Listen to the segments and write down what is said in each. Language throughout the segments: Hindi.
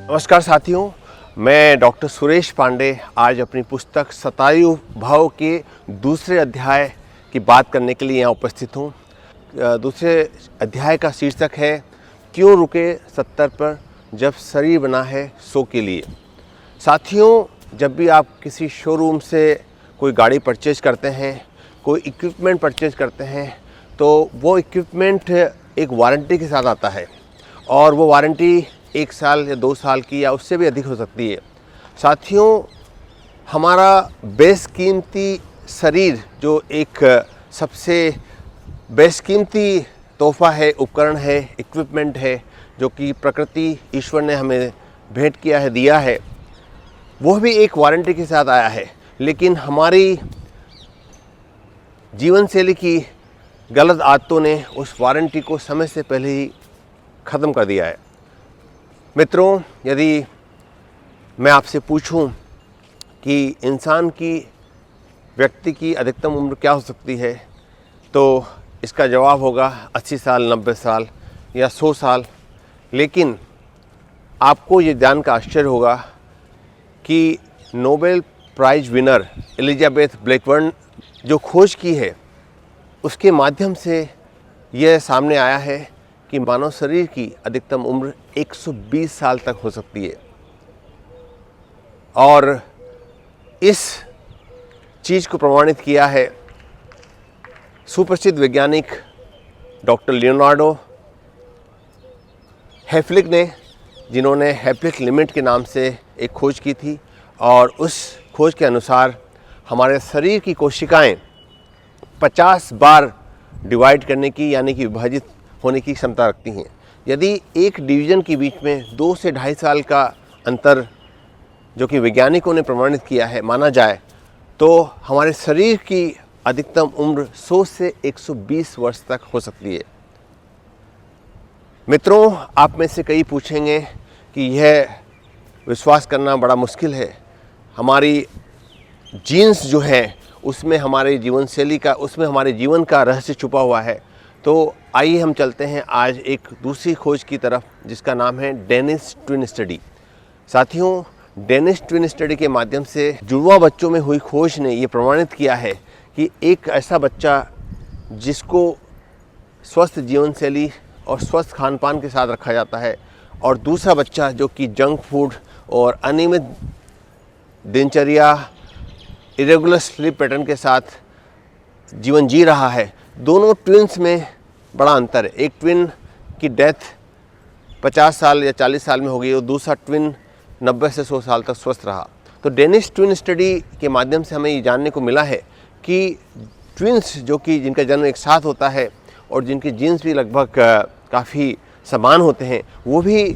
नमस्कार साथियों, मैं डॉक्टर सुरेश पांडे आज अपनी पुस्तक शतायु भव के दूसरे अध्याय की बात करने के लिए यहाँ उपस्थित हूँ। दूसरे अध्याय का शीर्षक है क्यों रुके 70 पर जब शरीर बना है 100 के लिए। साथियों, जब भी आप किसी शोरूम से कोई गाड़ी परचेज करते हैं, कोई इक्विपमेंट परचेज करते हैं, तो वो इक्विपमेंट एक वारंटी के साथ आता है और वो वारंटी 1 साल या 2 साल की या उससे भी अधिक हो सकती है। साथियों, हमारा बेशकीमती शरीर जो एक सबसे बेशकीमती तोहफ़ा है, उपकरण है, इक्विपमेंट है, जो कि प्रकृति ईश्वर ने हमें भेंट किया है, दिया है, वो भी एक वारंटी के साथ आया है। लेकिन हमारी जीवन शैली की गलत आदतों ने उस वारंटी को समय से पहले ही ख़त्म कर दिया है। मित्रों, यदि मैं आपसे पूछूं कि इंसान की, व्यक्ति की अधिकतम उम्र क्या हो सकती है, तो इसका जवाब होगा 80 साल, 90 साल या 100 साल। लेकिन आपको ये जानकर आश्चर्य होगा कि Nobel prize winner Elizabeth Blackburn जो खोज की है, उसके माध्यम से यह सामने आया है कि मानव शरीर की अधिकतम उम्र 120 साल तक हो सकती है। और इस चीज़ को प्रमाणित किया है सुप्रसिद्ध वैज्ञानिक डॉक्टर लियोनार्डो हैफ्लिक ने, जिन्होंने हैफ्लिक लिमिट के नाम से एक खोज की थी। और उस खोज के अनुसार हमारे शरीर की कोशिकाएं 50 बार डिवाइड करने की, यानी कि विभाजित होने की क्षमता रखती हैं। यदि एक डिवीज़न के बीच में 2 से 2.5 साल का अंतर, जो कि वैज्ञानिकों ने प्रमाणित किया है, माना जाए, तो हमारे शरीर की अधिकतम उम्र 100 से 120 वर्ष तक हो सकती है। मित्रों, आप में से कई पूछेंगे कि यह विश्वास करना बड़ा मुश्किल है। हमारी जीन्स जो है उसमें हमारे जीवन शैली का, उसमें हमारे जीवन का रहस्य छुपा हुआ है। तो आइए हम चलते हैं आज एक दूसरी खोज की तरफ, जिसका नाम है डेनिस ट्विन स्टडी। साथियों, डेनिस ट्विन स्टडी के माध्यम से जुड़वा बच्चों में हुई खोज ने ये प्रमाणित किया है कि एक ऐसा बच्चा जिसको स्वस्थ जीवन शैली और स्वस्थ खान पान के साथ रखा जाता है, और दूसरा बच्चा जो कि जंक फूड और अनियमित दिनचर्या, इरेगुलर स्लीप पैटर्न के साथ जीवन जी रहा है, दोनों ट्विन्स में बड़ा अंतर है। एक ट्विन की डेथ 50 साल या 40 साल में हो गई और दूसरा ट्विन 90 से 100 साल तक स्वस्थ रहा। तो डेनिस ट्विन स्टडी के माध्यम से हमें ये जानने को मिला है कि ट्विन्स जो कि जिनका जन्म एक साथ होता है और जिनके जीन्स भी लगभग काफ़ी समान होते हैं, वो भी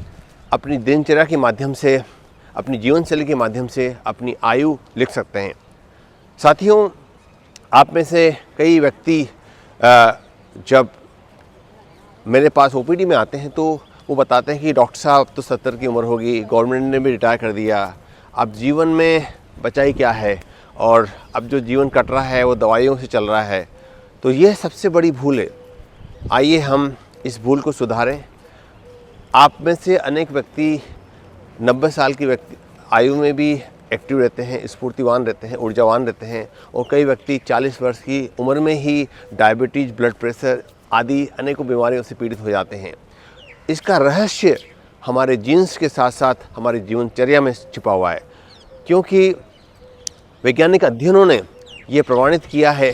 अपनी दिनचर्या के माध्यम से, अपनी जीवन शैली के माध्यम से अपनी आयु लिख सकते हैं। साथियों, आप में से कई व्यक्ति जब मेरे पास ओपीडी में आते हैं तो वो बताते हैं कि डॉक्टर साहब, अब तो 70 की उम्र होगी, गवर्नमेंट ने भी रिटायर कर दिया, अब जीवन में बचा ही क्या है, और अब जो जीवन कट रहा है वो दवाइयों से चल रहा है। तो ये सबसे बड़ी भूल है। आइए हम इस भूल को सुधारें। आप में से अनेक व्यक्ति 90 साल की आयु में भी एक्टिव रहते हैं, स्फूर्तिवान रहते हैं, ऊर्जावान रहते हैं, और कई व्यक्ति 40 वर्ष की उम्र में ही डायबिटीज़, ब्लड प्रेशर आदि अनेकों बीमारियों से पीड़ित हो जाते हैं। इसका रहस्य हमारे जीन्स के साथ साथ हमारी जीवनचर्या में छिपा हुआ है, क्योंकि वैज्ञानिक अध्ययनों ने ये प्रमाणित किया है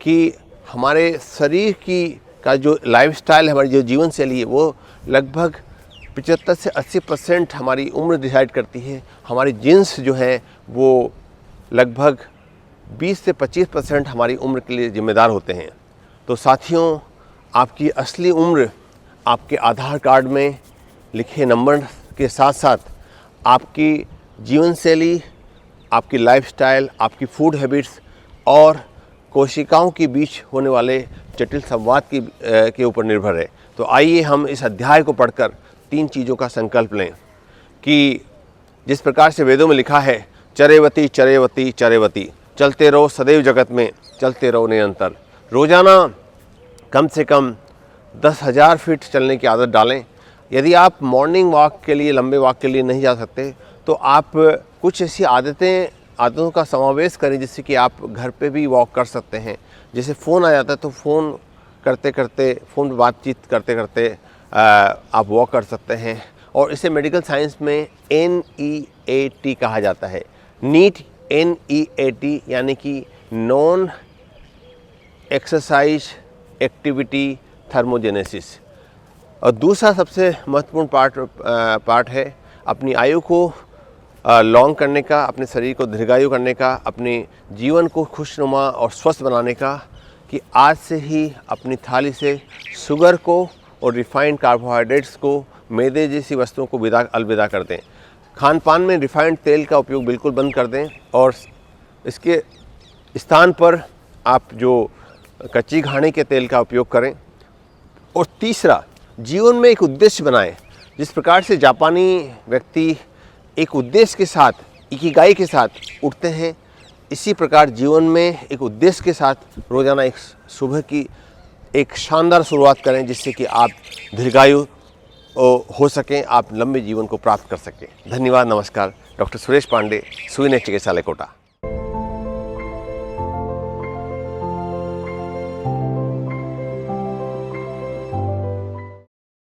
कि हमारे शरीर की का जो लाइफस्टाइल, हमारी जो जीवन शैली है, वो लगभग 75 से 80% हमारी उम्र डिसाइड करती है। हमारी जीन्स जो है वो लगभग 20 से 25% हमारी उम्र के लिए जिम्मेदार होते हैं। तो साथियों, आपकी असली उम्र आपके आधार कार्ड में लिखे नंबर के साथ साथ आपकी जीवन शैली, आपकी लाइफस्टाइल, आपकी फूड हैबिट्स और कोशिकाओं के बीच होने वाले जटिल संवाद के ऊपर निर्भर है। तो आइए हम इस अध्याय को पढ़कर 3 चीज़ों का संकल्प लें कि जिस प्रकार से वेदों में लिखा है, चरेवती चरेवती चरेवती, चलते रहो सदैव जगत में, चलते रहो निरंतर। रोज़ाना कम से कम 10,000 फीट चलने की आदत डालें। यदि आप मॉर्निंग वॉक के लिए, लंबे वॉक के लिए नहीं जा सकते तो आप कुछ ऐसी आदतों का समावेश करें जिससे कि आप घर पे भी वॉक कर सकते हैं। जैसे फ़ोन आ जाता है तो फ़ोन पे बातचीत करते करते आप वॉक कर सकते हैं। और इसे मेडिकल साइंस में NEAT कहा जाता है, नीट NEAT, यानी कि नॉन एक्सरसाइज एक्टिविटी थर्मोजेनेसिस। और दूसरा सबसे महत्वपूर्ण पार्ट है अपनी आयु को लॉन्ग करने का, अपने शरीर को दीर्घायु करने का, अपने जीवन को खुशनुमा और स्वस्थ बनाने का, कि आज से ही अपनी थाली से शुगर को और रिफाइंड कार्बोहाइड्रेट्स को, मैदे जैसी वस्तुओं को अलविदा कर दें। खान पान में रिफाइंड तेल का उपयोग बिल्कुल बंद कर दें और इसके स्थान पर आप जो कच्ची घानी के तेल का उपयोग करें। और तीसरा, जीवन में एक उद्देश्य बनाएं। जिस प्रकार से जापानी व्यक्ति एक उद्देश्य के साथ, इकिगाई के साथ उठते हैं, इसी प्रकार जीवन में एक उद्देश्य के साथ रोज़ाना एक सुबह की एक शानदार शुरुआत करें जिससे कि आप दीर्घायु हो सकें, आप लंबे जीवन को प्राप्त कर सकें। धन्यवाद, नमस्कार। डॉक्टर सुरेश पांडे, सुईने चिकित्सालय, कोटा।